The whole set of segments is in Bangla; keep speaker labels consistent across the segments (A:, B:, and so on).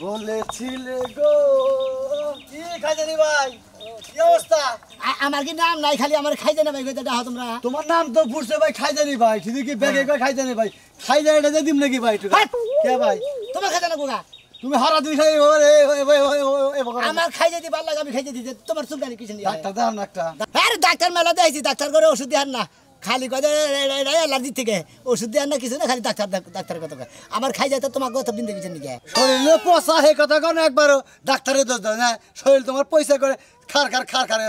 A: বলেছিলে গো কি খাইজানি ভাই কি অবস্থা
B: আমার কি নাম নাই খালি আমার খাইজানি ভাই কইতে দাও তোমরা
A: তোমার নাম তো ফুরছে ভাই খাইজানি ভাই ঠিক কি ব্যাগে কই খাইজানি ভাই খাইজানিটা দে দিম নাকি ভাই তুই কে ভাই
B: তোমার খাইজানি কোগা
A: তুমি হারা দুই খাই
B: আমার খাইজানি ভালো লাগে আমি খাইতে দিতে তোমার চুলকানি কিছু নেই
A: ডাক্তার দাও না একটা
B: আরে ডাক্তার মেলা দেখাইছি ডাক্তার করে ওষুধ দেন না খালি কয় অ্যালার্জি থেকে ওষুধ দেন না কিছু না খালি ডাক্তারের কথা আমার খাই যায় তো তোমার কথা বিন্দু কিছু নিয়ে
A: শরীরে পচা হে কথা কন একবারও ডাক্তারের দোষ দাও না শরীর তোমার পয়সা করে খার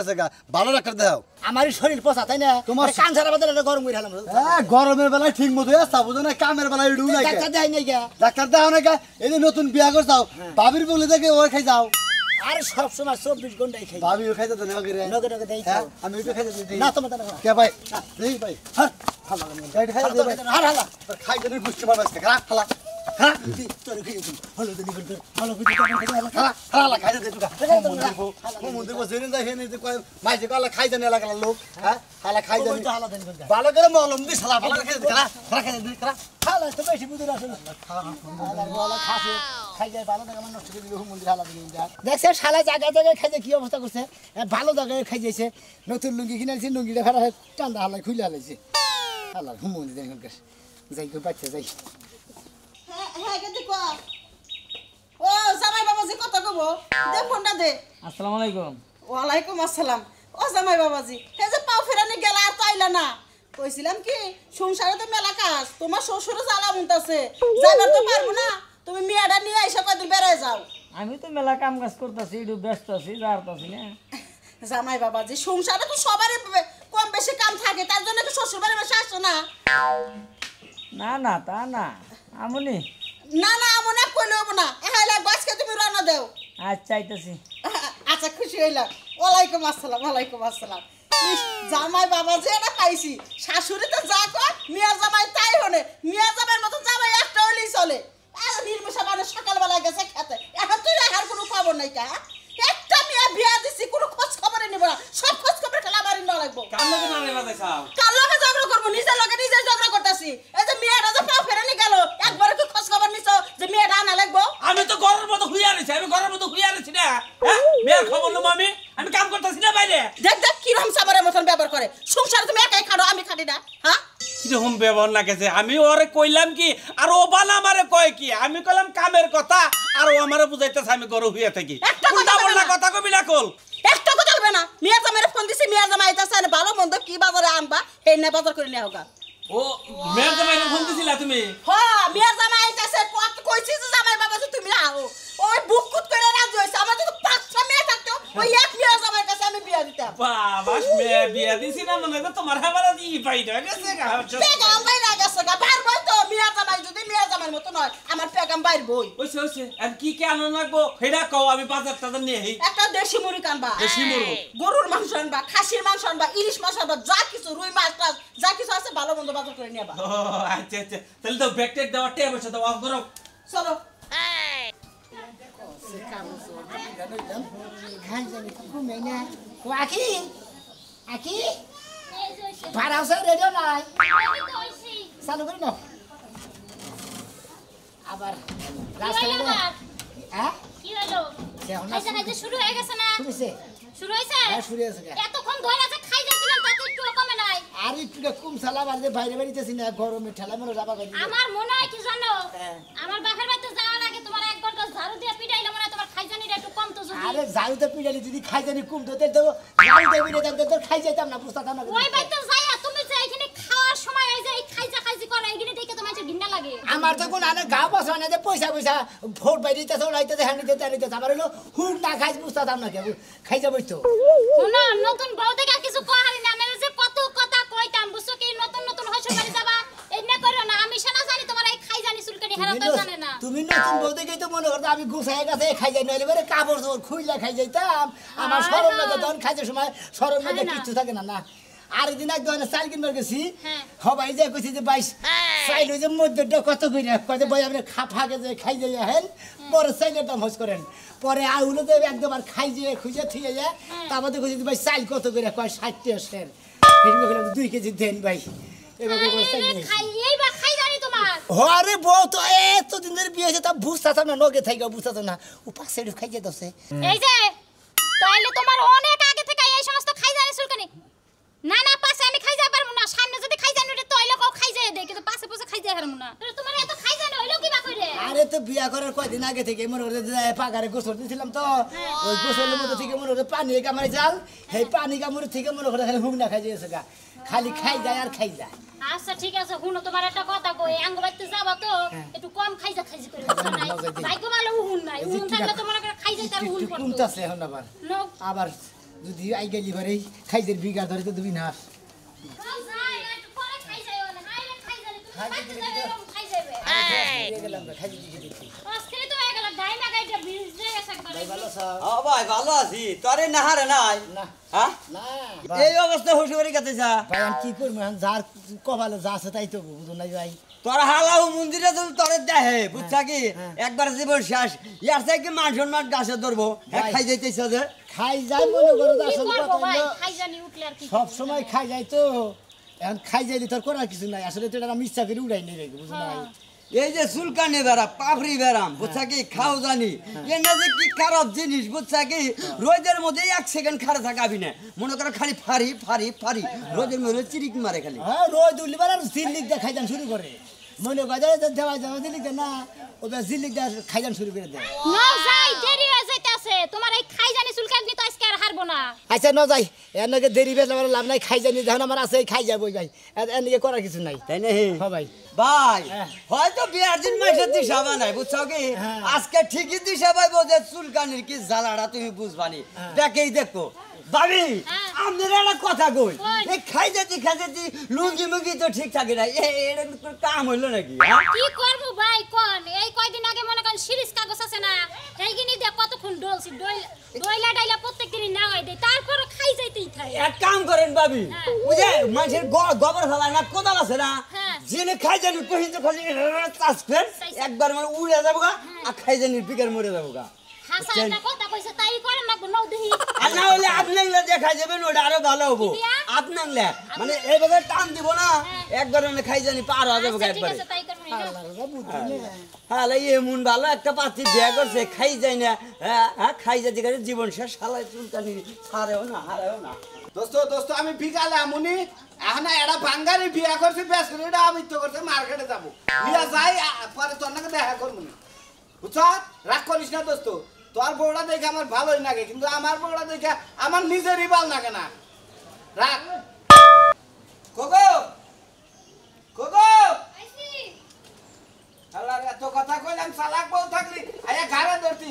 A: আছে গা ভালো ডাক্তার দাও
B: আমার শরীর পচা তাই না তোমার কান ছাড়া বদলে গরম করে হলাম
A: হ্যাঁ গরমের বেলায় ঠিক মতো আসা বুঝো না কামের বেলায় উড়ু না
B: ডাক্তার দেয় নাই গা
A: ডাক্তার দাও না গা এই যে নতুন বিয়া করে যাও বাবির বলে দেখে ওই খাই যাও
B: আরে সব সময় 24 ঘন্টাই খাই
A: ভাবি ও খাইতে তো না গরে
B: নগে নগে দেই
A: আমি ওইটা খাইতে দিই
B: না তোমার না
A: কে ভাই দেই ভাই হ্যাঁ খালা গাইড খাই দে ভাই
B: হালা হালা
A: খাই দে বুঝতে পারবাস কে খালা হ্যাঁ
B: তোর খেয়ে দিন হলো দিন করে হলো বুঝি তখন খেয়ে
A: খালা খালা খাই দে তুই মন্দির বসে না যাই না কয় মাই যে কালা খাই জানে লাগলা লোক হ্যাঁ খালা খাই জানে
B: হালা দেন করে
A: ভালো করে মলম দি শালা ভালো খাই দে খালা খাই দে খালা
B: হালা তো বেশি বুঝি না শুনো হালা খাসে খাই যায় ভালো জায়গা নষ্ট করে দিল মন্দির হালা দিয়ে যা দেখছে শালা জায়গা জায়গায় খাইছে কি অবস্থা করছে ভালো জায়গায় খাই যাইছে নতুন লুঙ্গি কিনেছি লুঙ্গিটা ফেরা টান্ডা হালা খুলে হালাইছে হালা মন্দির দেন করে যাই কই বাচ্চা যাই
C: হ্যাঁ কে দেখো ও জামাই বাবাজি কত কব দে ফোনটা দে
D: আসসালামু আলাইকুম
C: ওয়ালাইকুম আসসালাম ও জামাই বাবাজি হে যে পাও ফেরানি গেল আর তো আইলা না কইছিলাম কি সংসারে তো মেলা কাজ তোমার শ্বশুর জ্বালা মুনতাছে যাইবার তো পারবো না তুমি মেয়েটা নিয়ে আইসা কয়দিন বেড়ায় যাও
D: আমি তো মেলা কাম কাজ করতেছি একটু ব্যস্ত আছি যারতাছি না
C: জামাই বাবাজি সংসারে তো সবারই কম বেশি কাম থাকে তার জন্য কি শ্বশুর বাড়ি বসে আসছো না
D: না না তা না আমনি
C: না না আমনে কইলে হবো না এহাইলা বাসকে তুমি রান্না দেও
D: আচ্ছা আইতাছি
C: আচ্ছা খুশি হইলাম ওয়ালাইকুম আসসালাম জামাই বাবাজি এটা পাইছি শাশুড়ি তো যা কর মিয়া জামাই তাই হনে মিয়া জামাইয়ের মতো জামাই একটা হইলেই চলে আর নির্মুষা মানুষ সকালবেলা গেছে খেতে এখন তুই আর কোনো খবর নাই কা একটা মেয়ে বিয়া দিছি কোনো খোঁজ খবরই নিব না সব খোঁজ খবর খেলা আমারই না লাগবো
E: কার লগে না লেবা যাইছাও
C: কার লগে ঝগড়া করবো নিজের লগে নিজে ঝগড়া করতেছি এই যে মেয়েটা যে পাও ফেরানি গেল একবার কি খোঁজ খবর নিছো যে মেয়েটা আনা লাগবো
E: আমি তো ঘরের মতো হুইয়া রইছি না হ্যাঁ মেয়ের খবর লম আমি কাম করতেছি না বাইরে
C: দেখ কিরকম সাবারের মতন ব্যবহার করে সংসার তুমি একাই খাড়ো আমি খাটি না হ্যাঁ
E: কিরকম ব্যবহার লাগেছে আমি ওরে কইলাম কি আর ও বানা আমারে কয় কি আমি কইলাম কামের কথা আর ও আমারে বুঝাইতেছে আমি গরু হইয়া থাকি উল্টা পাল্টা কথা কবি না কল
C: একটা কথা বলবে না মিয়া জামাইরে ফোন দিছি মিয়া জামাই আইতাছে আর ভালো মন্দ কি বাজারে আনবা এই না বাজার করে নিয়ে হোগা
E: ও মেয়ের জামাইরে ফোন দিছিলা তুমি
C: হ্যাঁ মিয়া জামাই আইতাছে কত কইছি যে জামাই বাবা তুমি আও ওই বুক কুত করে রাজি হইছে আমার তো পাঁচটা মেয়ে থাকতো ওই এক মিয়া জামাইর কাছে আমি বিয়া দিতাম
E: বাবা মেয়ে বিয়া দিছি না মনে তো তোমার হাবারা দি পাইতো গেছে গা
C: পেগাম বাইরে গেছে গা বারবার তো মিয়া জামাই যদি মিয়া জামাইর মতো নয় আমার পেগাম বাইর বই
E: ওইছে আর কি আনন্দ লাগবো হেডা কও আমি বাজার টাজার নিয়ে আই
C: একটা দেশি মুড়ি কানবা
E: দেশি মুড়ি
C: গরুর মাংস আনবা খাসির মাংস আনবা ইলিশ মাছ আনবা যা কিছু রুই মাছ টাছ যা কিছু আছে ভালো মন্দ বাজার করে নিয়ে আবা
E: ও আচ্ছা তাহলে তো ব্যাকটেক দেওয়া টেপ বসে দাও অফ করো
C: চলো
B: আকি ভাড়াছে রেডিও নাই চালু করি না আবার
F: শুরু হয়ে গেছে না শুরু হয়েছে এতক্ষণ ধরে আছে খাই যাচ্ছিলাম তাতে একটু কমে নাই
B: আর একটু কম সালা বাড়িতে বাইরে বেরিতেছি না গরমে ঠেলা মেরে যাবা গাড়ি
F: আমার মনে হয় কি জানো আমার বাপের বাড়িতে যাওয়ার আগে তোমার এক ঘন্টা ঝাড়ু দিয়ে পিটাইলে মনে হয় তোমার খাইজানিটা একটু কমতো যদি
B: আরে ঝাড়ুতে পিটালি যদি খাইজানি কমতো তাহলে তো ঝাড়ুতে পিটাইতাম তো খাই যাইতাম না বুঝতাম না
F: ওই বাইতে যাইয়া তুমি যে এখানে খাওয়ার সময় এই যে খাইজি করে এইখানে দেখে তোমার ঘৃণা লাগে
B: আমার তো কোন আনে গাও বসা না যে পয়সা ভোট বাইরিতে তো লাইতে হানিতে টানিতে আমার হলো হুক না খাইজ বুঝতাম না কেউ খাই যাবই তো
F: শোনো নতুন বউ দেখে কিছু কহারি না আমি যে কত কথা কইতাম বুঝছো কি নতুন হইছে বাড়ি যাবা এনে করো না আমি শোনা জানি তোমার এই খাইজানি চুলকানি হারাতে জানে না
B: তুমি নতুন বউ দেখেই তো মনে করতে আমি গুছায় গেছে খাই যাই নইলে বেরে কাপড় চোপড় খুইলা খাই যাইতাম আমার শরম লাগে তখন খাইতে সময় শরম লাগে কিচ্ছু থাকে না না আর দিন এক দোকানে চাল কিনবার গেছি সবাই যে কইছি যে 22 চাইল যে মধ্যটা কত কইরা কইতে বই আপনি ফাঁকে যে খাই যাই হেন বড় চাইলের দাম হস করেন পরে আউলো তো একদমবার খাই যে খুঁজে থিয়ে যায় তারপর কইছি ভাই চাইল কত কইরা কয় 60 টাকা এর 2 কেজি দেন ভাই এভাবে করে চাইল
F: খাই এই বা খাই জানি তোমার
B: হরে বউ তো এতদিন ধরে বিয়ে হয়েছে তা বুঝতেছ না নগে থেকে বুঝতেছ না ও পাশে খাইয়ে দছে
F: এই যে তাইলে তোমার অনেক আগে থেকে এই সমস্ত খাই জানি চুলকানি না না পাশে আমি খাই যাই পারমু না সামনে যদি খাই জানি তো তাইলে কও খাই যায় দে কিন্তু পাশে পাশে খাই যাই পারমু না তোমার এত খাই জানি হইলো কি বা কইরে
B: আরে তো বিয়া করার কয়দিন আগে থেকে মনে করে পাগারে গোসল দিয়েছিলাম তো ওই গোসলের মধ্যে থেকে মনে করে পানি কামাই জাল সেই পানি কামড় থেকে মনে করে খালি হুক না খাই দিয়েছে গা খালি খাই যায় আর খাই যায়
F: আচ্ছা ঠিক আছে হুনো তোমার একটা কথা কই আঙ্গ বাইতে যাবা তো একটু কম খাইজা খাইজি করে বুঝছ নাই ভাগ্য ভালো হুন নাই হুন থাকলে তোমার করে খাইজা তার হুন পড়তো
B: কোনটাছে এখন আবার যদি আই গেলি বারে খাইজের বিঘা ধরে তো দুই না
F: যাই একটু পরে খাই যাই ওলে হাইলে খাই যাবে তুমি বাইতে যাবে এরকম খাই যাবে
B: এই গেলাম খাইজি দিকে দেখি
F: অস্থির তো হয়ে গেল গাই না গাইটা বিজ দিয়ে গেছে একবার
B: ভালো সব
G: ও ভাই ভালো আছি তোরে নাহারে নাই
B: না
G: হ্যাঁ
B: না
G: এই অবস্থা হুশুরি কাতেছা
B: ভাই আমি কি করব যার কপালে যা আছে তাই তো বুঝুন নাই ভাই
G: তোর হালাও মন্দিরে যদি তোরে দেহে বুঝছা কি একবার জীবন শেষ ইয়ার থেকে মান সম্মান গাছে ধরবো খাই যাইতেছ যে
B: খাই যায় মনে করো
F: কি
B: আসল
F: করব
B: কথা
F: ভাই
B: হলো
F: খাই জানি উঠলে আর কি
B: সব সময় খাই যায় তো এখন খাই যাইলে তোর করার কিছু নাই আসলে তো এটা আমি ইচ্ছা করে উড়াই নেই রেখে বুঝুন নাই
G: এই যে চুলকানি বেড়া পাপড়ি বেড়াম বুঝছা কি খাও জানি এটা যে কি খারাপ জিনিস বুঝছা কি রোদের মধ্যে 1 সেকেন্ড খাড়া থাকাবি না মনে করো খালি ফারি ফারি ফারি রোদের মধ্যে চিরিক মারে খালি
B: হ্যাঁ রোজ উঠলিবার আর জিল্লিক দিয়ে খাইজান শুরু করে মনে বাজারে দেওয়া যাবে জিল্লিক দেয় না ওটা জিল্লিক দিয়ে খাইজান শুরু করে দেয়
F: না যাই দেরি হয়ে যাইতাছে তোমার এই খাই জানি চুলকানি তো আজকে আর হারবো না
B: আচ্ছা ন যাই এর নাকি দেরি বেশ আমার লাভ নাই খাই জানি যখন আমার আছে খাই যাবো ভাই এর নাকি করার কিছু নাই
G: তাই না
B: হ্যাঁ ভাই
G: ভাই
B: হ্যাঁ।
G: হয়তো বিয়ার দিন মাসের দিশা বানাই বুঝছো কি
B: হ্যাঁ।
G: আজকে ঠিকই দিশা পাইবো যে চুলকানির কি জ্বালাটা তুমি বুঝবানি দেখেই দেখো ভাবি
F: হ্যাঁ।
G: আপনারা একটা কথা কই
F: কই।
G: এই খাই যেতে লুঙ্গি মুঙ্গি তো ঠিক থাকে না এটা কোনো কাম হইলো নাকি হ্যাঁ?
F: কি করবো ভাই কোন এই কয়দিন আগে মনে করেন সিরিজ কাগজ আছে না এইগিনি দিয়ে কতক্ষণ ডলছি ডইলা ডাইলা প্রত্যেক দিনই না হয় দেয় তারপর খাই যাইতেই থাকে
G: এক কাম করেন ভাবি
F: হ্যাঁ।
G: বুঝে মানুষের গোবর ফেলা না কোদাল আছে না
F: হ্যাঁ।
G: জেনে খাই জানি কহিন তো খালি চাষবেন একবার মানে উড়ে যাবো গা আর খাই জানি বিকের মরে যাবো গা
F: হাসা একটা কথা কইছে তাই করেন না নও দেহি
G: আর না হলে আপনাগুলা দেখা যাবেন ওটা আরো ভালো হবো
F: দিয়া?
G: আপনাগুলা মানে এইভাবে টান দিব না একবার মানে খাই জানি পার হয়ে যাবো
F: আচ্ছা, ঠিক
G: একবারে
F: আছে তাই করব
G: হ্যাঁ এমন ভালো একটা পাত্রী বিয়ে করছে খাই যায় না হ্যাঁ খাই যাতে গেলে জীবন শেষ শালায় চুলকানি ছাড়েও না হারেও না
E: দোস্ত আমি বিকালে আমুনি এখন এটা বাঙ্গারি বিয়া করছে বেশ করে এটা আমি তো করছে মার্কেটে যাবো নিয়ে যাই পরে তোর নাকি দেখা করবো না বুঝছ রাগ করিস না দোস্ত তোর বউটা দেখে আমার ভালোই লাগে কিন্তু আমার বউটা দেখে আমার নিজেরই ভাল লাগে না রাগ কোকো কোকো আল্লাহ এত কথা কইলাম চালাক বউ থাকলি আয়া ঘরে ধরতি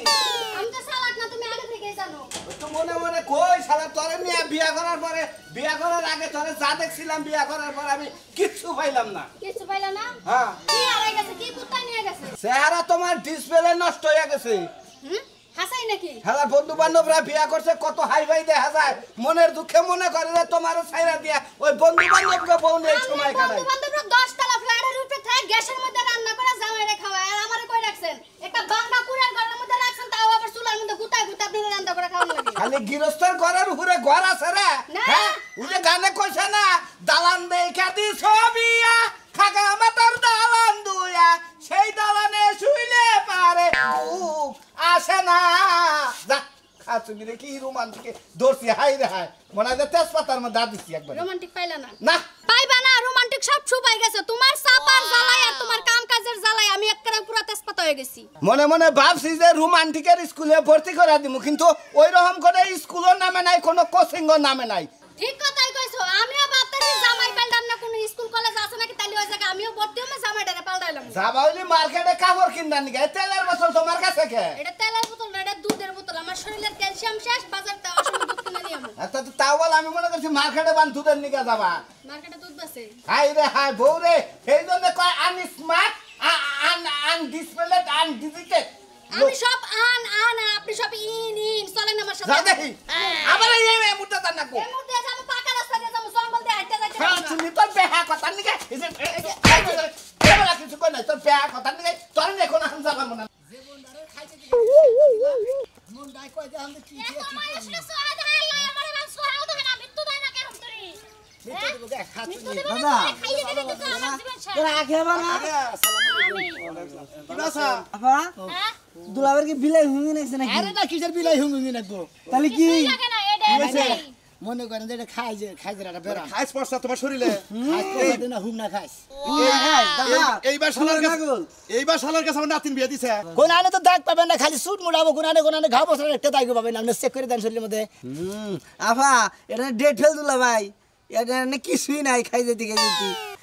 F: আমি তো সালাক না তুমি আগে থেকেই জানো
E: তো মনে মনে কই শালা তোরে নিয়ে বিয়া করার পরে বিয়া করার আগে তোরে যা দেখছিলাম বিয়া করার পরে আমি কিচ্ছু পাইলাম না
F: কিছু পাইলা না
E: হ্যাঁ
F: কি হারাই গেছে কি কুত্তা নিয়ে গেছে
E: চেহারা তোমার ডিসপ্লে নষ্ট হয়ে গেছে
F: হাসাই নাকি
E: হ্যাঁ বন্ধু বান্ধবরা বিয়া করছে কত হাই ফাই দেখা যায় মনের দুঃখে মনে করে যে তোমার ছাইরা দিয়া ওই বন্ধু বান্ধবকে বউ নিয়ে সময় কাটাই
F: বন্ধুরা 10 তলা ফ্ল্যাটের উপরে থাকে গ্যাসের মধ্যে রান্না করে জামাইরে খাওয়ায় আর আমারে কই রাখছেন একটা বাংলা কুড়ার ঘরের মধ্যে রাখছেন তাও আবার চুলার মধ্যে গুতায় গুতা আপনি রান্না করে খাওয়ানো লাগে
E: খালি গৃহস্থর ঘরের উপরে ঘর আছে রে
F: না।
E: হ্যাঁ উনি গানে কইছে না দালান দেখা দি ছবিয়া খাগা মাতার দালান দুয়া সেই দালানে শুইলে পারে ঘুম আসে না যা খাচুমি রে কি রোমান্টিক দর্শি হাই রে হাই মনে হয় যে তেজপাতার মধ্যে দাঁত দিচ্ছি একবার
F: রোমান্টিক পাইলা না
E: না
F: পাইবা না রোমান্টিক সব ছুপাই গেছে তোমার সাপার জ্বালায় আর তোমার কাম কাজের জ্বালায় আমি একবারে পুরো তেজপাতা হয়ে গেছি
E: মনে মনে ভাবছি যে রোমান্টিকের স্কুলে ভর্তি করে দিব কিন্তু ওই রকম করে স্কুলের নামে নাই কোনো কোচিংয়ের নামে নাই
F: ঠিক কথাই কইছো আমিও ভাবতেছি জামাই পাল্টাম না কোনো স্কুল কলেজ আছে নাকি তাইলে ওই জায়গা আমিও ভর্তি হমে জামাইটারে পাল্টাইলাম
E: যাবা হইলি মার্কেটে কাপড় কিনতে নিগে তেলের বোতল তোমার কাছে কে
F: এটা তেলের বোতল না এটা দুধের বোতল আমার শরীরের ক্যালসিয়াম শেষ বাজারটা অসময় দুধ কিনে নিয়ে আমু
E: তাও বল আমি মনে করছি মার্কেটে বান দুধের নিগে যাবা
F: মার্কেটে দুধ বেচে
E: হাই রে হাই বউ রে সেই জন্য কয় আন স্মার্ট আন ডিসপ্লে আন ডিজিটাল
F: আমি সব আন আর আপনি সব ইন চলেন আমার সাথে
E: যা দেখি আবার এই মুদ্রা তার নাকো
F: এই মুহূর্তে আমি পাকা রাস্তা দিয়ে যাবো জঙ্গল দিয়ে হাঁটতে যাইতে
E: হ্যাঁ তুমি তোর বেহা কথা নিগে এই যে এবার কিছু কই না তোর বেহা কথা নিগে তোর এখন আন যাবা মনে
B: মন ডাই কই যে আমি কি
F: এত মানুষরা সোহাদ হাই লাই আমারে বান সোহাও দেখেন আমি মৃত্যু দেয় না কেন তোরে
B: মৃত্যু দেব গে খাচ্ছি
F: মৃত্যু দেবে না খাইয়ে দিতে তো আমার জীবন শেষ
D: রাখে বাবা
B: আসসালামু
F: আমি
A: বাসা
D: আপা
F: হ্যাঁ
D: দুলাবের কি বিলাই হুঙ্গি নাইছে নাকি
B: আরে না কিসের বিলাই হুঙ্গি নাকবো
D: তাহলে কি
F: তুই লাগে না এটা
B: মনে করেন যে এটা খাই যে একটা বেড়া
A: খাইছ পড়ছা তোমার শরীরে
B: খাইস না হুম না খাইস
A: এইবার শালার কাছে আমার নাতিন বিয়ে দিছে
B: কোন আনে তো দাগ পাবেন না খালি সুট মুড়াবো কোন আনে ঘা বছর একটা দাগ পাবেন আপনি চেক করে দেন শরীরের মধ্যে
D: আপা এটা ডেট ফেল দুলা ভাই এটা না কিছুই নাই খাই যেতে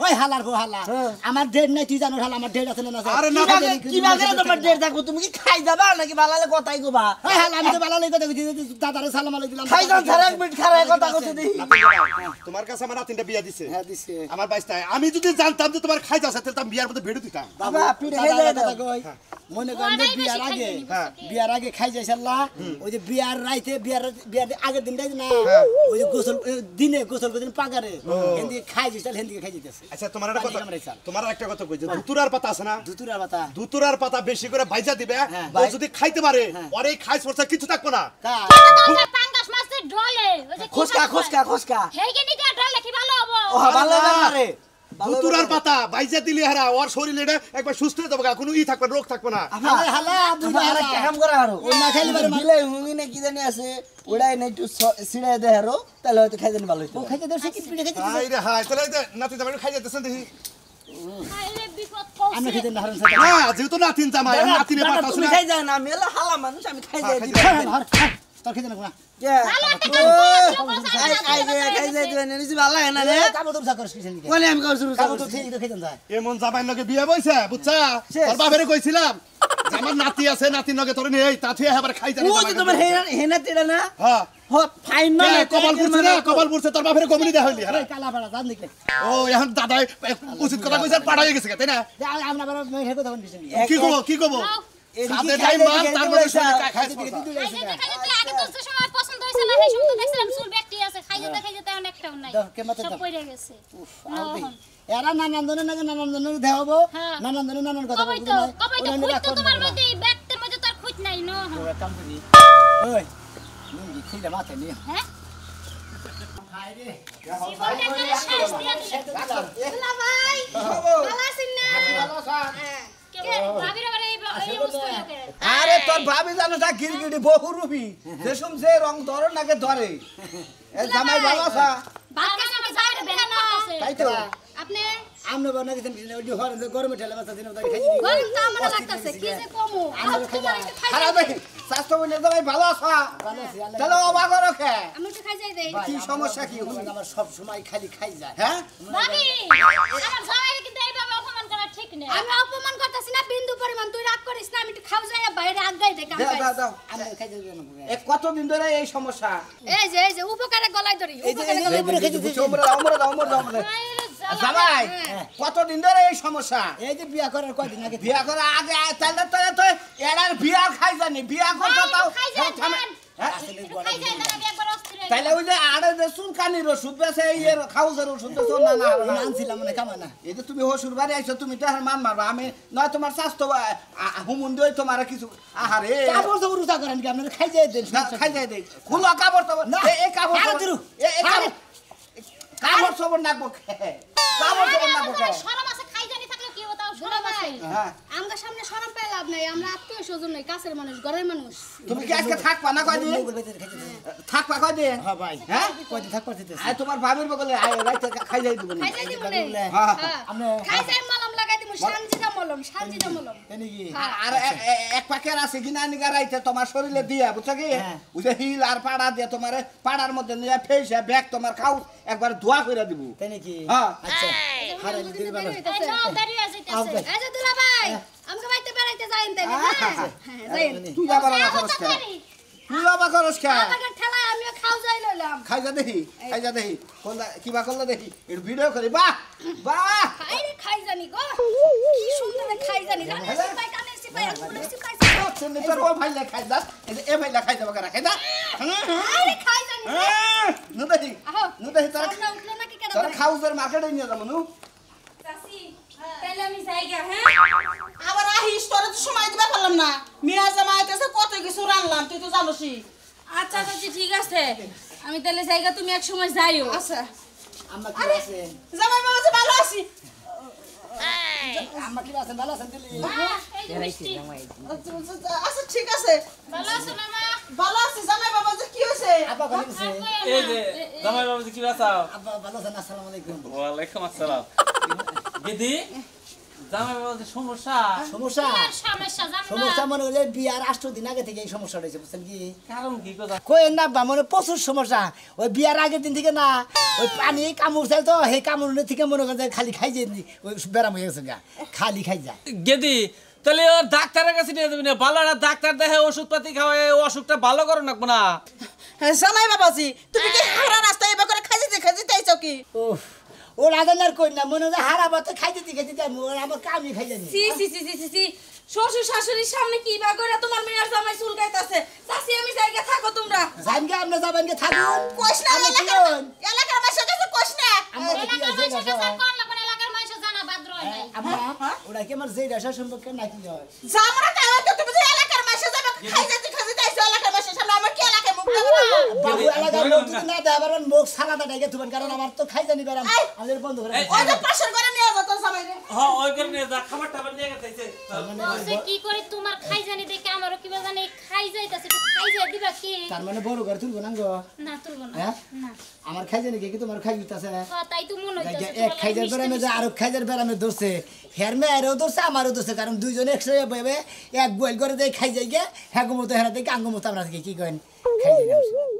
B: ওই হালার গো হালা আমার ডেট নাই তুই জানো হালা আমার ডেট আছে না না
A: আরে না
D: কিভাবে তোমার ডেট থাকবো তুমি কি খাই যাবা নাকি বালালে কথাই কবা
B: ওই হালা আমি তো ভালো লাগে কথা কইছি দাদারে সালাম আলাইকুম দিলাম
D: খাই যান ছাড়া এক মিনিট খারাপ কথা কইতে দেই
A: তোমার কাছে আমার নাতিনটা বিয়ে দিছে
B: হ্যাঁ দিছে
A: আমার বাইসটা আমি যদি জানতাম যে তোমার খাইতে আছে তাহলে আমি বিয়ার মধ্যে ভিডিও দিতাম
D: বাবা পিড়ে খাই যায়
B: কথা কই মনে করেন যে বিয়ার আগে খাই যাইছ আল্লাহ ওই যে বিয়ার রাইতে বিয়ার আগের দিনটাই না ওই যে গোসল দিনে গোসল করে পাগারে হেন্দি খাই যাইছ হেন্দি খাই যাইতেছে
A: আচ্ছা তোমার একটা কথা কই যে দুতুরার পাতা আছে না দুতুরার পাতা বেশি করে ভাইজা দিবে ও যদি খাইতে পারে আর এই খাইছ পড়ছে কিছু থাকবো না
F: পাঙ্গাস মাছের ঢলে ওই যে
D: খোসকা
F: হেগে নিতে ঢলে কি ভালো হবো
D: ও ভালো লাগে
A: দুতুরার পাতা ভাইজা দিলে হারা ওর শরীরে একবার সুস্থ হয়ে যাবে কোনো থাকবে রোগ থাকবে না
B: হালা বুঝা হালা
D: কাম করা হারো
B: ও না খাইলে পারে
D: বিলাই হুঙ্গি না কি জানি আছে ওড়াই না একটু সিড়াই দে হারো তাহলে হয়তো খাই জানি ভালো হইতো
B: খাইতে দর্শে কি পিড়ে খাইতে
A: হাই রে হাই তাহলে নাতি জামাই খাই যাইতেছেন দেখি
F: আরে বিপদ কইছে
B: আমরা খেতে না হারন
A: না যেহেতু নাতিন জামাই নাতিনে পাতা
D: তুমি খাই যায় না আমি হলো হালা মানুষ আমি খাই যাই দিই
B: তোর খেতে না কোনা
F: ভালো একটা কাজ
D: খাই যাই দিবেন নিছি ভালো লাগে না রে
B: কাবো তুমি সাকর কিছেন দিকে
D: বলে আমি কাজ শুরু
B: কাবো তো ঠিক খেতে যায়
A: এমন জামাইর লগে বিয়ে বইছে বুঝছা তোর বাবারে কইছিলাম যে আমার নাতি আছে নাতির লগে তোর নেই তাতে আবার খাই জানি
D: ও যে তোমার হেনা তেড়া না
A: হ্যাঁ
D: হ ফাইন না
A: কপাল পড়ছে তোর বাবারে কমনি দেয়া হইলি
B: ওই কালা পাড়া জান দিকে
A: ও এখন দাদাই উচিত কথা কইছে পাড়া হয়ে গেছে তাই না
B: আমরা বড় মেয়ে কথা কোন কিছেন
A: কি কব সাথে টাইম মার তারপরে খাইছ
F: খাই যেতে আগে তো যে সময় পছন্দ হইছে না সেই সময় তো দেখছিলাম চুল ব্যক্তি আছে খাই যেতে অনেকটাও নাই সব পড়ে গেছে
B: এরা নানান্দনে দেখাবো নানান্দনে নানান কথা
F: কবই তো খুঁত তো তোমার মধ্যে ব্যক্তির মধ্যে তো আর খুঁত নাই নো
B: কাম করি ওই মুঙ্গি খিলা মাথা নিয়ে
F: হ্যাঁ জীবনটা করে শেষ দিয়া দিলে দুলা ভাই ভালো আছেন না কে ভাবির আবার এই অবস্থা লোকে
E: আরে তোর ভাবি জানো তা গিরগিটি বহু রূপী যেসম যে রং ধরে নাকে ধরে এ জামাই ভালো আছে
F: বাকি আমি যাই রে বেনা আছে
E: তাই তো
F: আপনি
B: আমরা বানা গেছেন ওই হর গরমে ঠেলা মাথা দিন ওটা খাই দিই
F: গরম তো আমার লাগতাছে কি যে কমু আজ তোমার একটু খাই
E: খারাপ দেখি স্বাস্থ্য বলে জামাই ভালো আছে
B: ভালো আছে আল্লাহ
E: তাহলে অবাক রাখে
F: আমি একটু খাই যাই দেই
E: কি সমস্যা কি
B: আমার সব সময় খালি খাই যায়
E: হ্যাঁ
F: ভাবি আমার জামাই কিন্তু এইভাবে অপমান করা ঠিক না আমি অপমান করতেছি না বিন্দু পরিমাণ তুই রাগ করিস না আমি একটু খাও যাই বাইরে আগাই দে কাম
E: দাও দাও
B: আমরা খাই যাই
E: এ কতদিন ধরে এই সমস্যা
F: এই যে উপকারে গলায় ধরি উপকারে
B: এই বলে খাই দিই
E: ওমরে দাও জামাই কতদিন ধরে এই সমস্যা
B: এই যে বিয়া করার কয়দিন আগে
E: বিয়া করে আগে তাহলে তো এরার বিয়া খাই জানি বিয়া করতে তাও
F: খাই যাই
E: হ্যাঁ?
F: খাই যাই তারা একবার অস্থির হয়ে
E: তাইলে ওই যে আড়ে যে চুলকানির ওষুধ বেছে এর খাউজের ওষুধ বেছে না না
B: আনছিলাম মানে কামানা
E: এই যে তুমি হসুর বাড়ি আইছো তুমি তো আর মান মারবা আমি নয় তোমার স্বাস্থ্য হুমুন দই তোমার কিছু আহারে
B: কাপড় তো উড়া করেন কি আপনারা খাই যাই দেন
E: না, খাই যাই দেই খুলো কাপড় তো
B: না,
E: এই কাপড়
B: আরে
E: তো-
B: দিরু,
E: এই কাপড় সবর নাকবো কাপড় সবর নাকবো
F: শরম আছে খাই জানি থাকলে কি হতো শরম আছে
E: হ্যাঁ
F: আমগা সামনে শরম পাই লাভ নাই আমরা আত্মীয় স্বজন নই কাছের মানুষ ঘরের মানুষ
E: তুমি কি আজকে থাকবা না কয়দিন থাকবা কয়দিন
B: হ্যাঁ ভাই
E: হ্যাঁ
B: কয়দিন থাক পারতেছে
E: আয় তোমার ভাবির বগলে আয় রাইতে খাই যাই দিব না
F: খাই যাই দিব নে
E: হ্যাঁ
B: আপনি
F: খাই যাই মলম লাগাই দিমু শান্তিদা মলম
B: এনে কি
E: আর এক প্যাকেট আছে কিনা নিগা রাইতে তোমার শরীরে দিয়া বুঝছো কি ওই যে হিল আর পাড়া দিয়ে তোমার পাড়ার মধ্যে নিয়ে ফেসে ব্যাগ তোমার খাও একবার ধোয়া করে দিব
B: তাই নাকি
E: হ্যাঁ
B: আচ্ছা হারাইলি দিদি ভালো
F: এই নাও দাঁড়ি আছিতেছে এই যে দুলা ভাই আমগা বাইতে বেড়াইতে যাইন তাই হ্যাঁ যাইন
E: তুই আবার আমার খরচ খা তুই আবার খরচ খা
F: আমাকে ঠেলায় আমিও খাও যাই লইলাম
E: খাই যা দেখি কোনটা কিবা করলে দেখি একটু ভিডিও করি বাহ বাহ
F: খাই জানি গো কি সুন্দর খাই জানি জানিস সিপাই কানে সিপাই আগুনে সিপাই
E: তুমি তোর ও ভাইলে খাই যা এ ভাইলে খাই যাবে রাখে যা
F: আরে খাই জানি
E: নু দেখি
F: আহো
E: নু দেখি তোর
F: সামনে উঠলো নাকি কেন
E: তোর খাউজের মার্কেটে নিয়ে যাবো নু
F: চাচি তাইলে আমি যাইগা হ্যাঁ
C: আবার আহিস তোরে তো সময় দিবা পারলাম না মিয়া জামাই আইতেছে কত কিছু রানলাম তুই তো জানোসই
H: আচ্ছা চাচি ঠিক আছে আমি তাহলে জায়গা তুমি এক সময় যাইও
C: আচ্ছা
B: আমরা কি আছে
C: জামাই বাবা যে ভালো আছি
B: আম্মা কি আছেন ভালো আছেন দিলি
F: হ্যাঁ, এই যে মিষ্টি।
C: আচ্ছা ঠিক আছে
F: ভালো আছো না মা?
C: ভালো আছি জামাই বাবা যে কি হয়েছে
B: আব্বা ভালো আছে
I: এই যে জামাই বাবাজি কি বাঁচাও?
B: আব্বা ভালো আছেন আসসালামু আলাইকুম
I: ওয়ালাইকুম আসসালাম। দিদি জামাই বাবাজি সমস্যা?
B: সমস্যা
F: কি আর সমস্যা জানো না?
B: সমস্যা মনে করে বিয়ার 8 দিন আগে থেকে এই সমস্যাটা হয়েছে বুঝছেন কি
I: কারণ কি কথা?
B: কই না বা মনে প্রচুর সমস্যা ওই বিয়ার আগের দিন থেকে না ওই পানি কামড় চাই তো সেই কামড় থেকে মনে করে খালি খাই যায় ওই ব্যারাম হয়ে গেছে গা খালি খাই যায়
I: গেদি তাহলে ওর ডাক্তারের কাছে নিয়ে যাবি না, ভালো একটা ডাক্তার দেখে ওষুধপাতি খাওয়ায় ও অসুখটা ভালো করো না না।
C: জামাই বাবাজি তুমি কি হারা রাস্তায় এবার করে খাইতে আইছো কি
B: ও রাজানার কই না মনে হয় হারা ভাত খাইতে আমার কামই খাই জানি
H: সি সি সি সি সি শ্বশুর শাশুড়ির সামনে কি বা কইরা তোমার মেয়ের জামাই চুল গাইতাছে চাচি আমি জায়গা থাকো তোমরা
B: জানগে আপনি যাবেন কে থাকুন
C: কইস না
B: আমি কি
C: এলাকার মানুষের কাছে কইস না
B: আমার কি
F: এলাকার
B: আছে
F: মানুষের কাছে আর কোন লাগবে না, এলাকার মানুষ জানা বাদ্র হয় নাই।
B: আম্মা ওরা কি আমার যেই রাশা সম্পর্কে নাকি হয়
C: জামরা কাও তো তুমি যে এলাকার মানুষের যাবে খাইতে আইছো এলাকার মানুষের সামনে আমার কি এলাকায় মুখ দেব না
B: বাবু এলাকার লোক যদি না দেয় আবার মুখ সালাদা ডাকে তুবেন কারণ আমার তো খাই জানি বেরাম আমাদের বন্ধ করে
C: ওই যে পাশের ঘরে নিয়ে যা তোর জামাই রে
I: হ্যাঁ ওই করে নিয়ে যা, খাবার টাবার নিয়ে গেছে।
F: বলছে কি করে তোমার খাই জানি দেখে আমারও কিবা জানি খাই যাইতাছে, একটু খাই যাই দিবা কি?
B: তার মানে বড় ঘর তুলবো না গো
F: না তুলবো না।
B: হ্যাঁ
F: না
B: আমার খাই জানি কি তোমার খাই দিতেছে
F: হ্যাঁ, তাই তো মনে হইতাছে
B: এক খাইজার বেড়ামে যে আরো খাইজার বেড়ামে ধরছে হের মেয়েরও ধরছে আমারও ধরছে কারণ দুইজনে একসাথে বইবে এক গোয়াল করে দেয় খাই যাই গে হ্যাঁ মতো হেরা দেখে আঙ্গ মতো আমরা কি করেন খাই যাই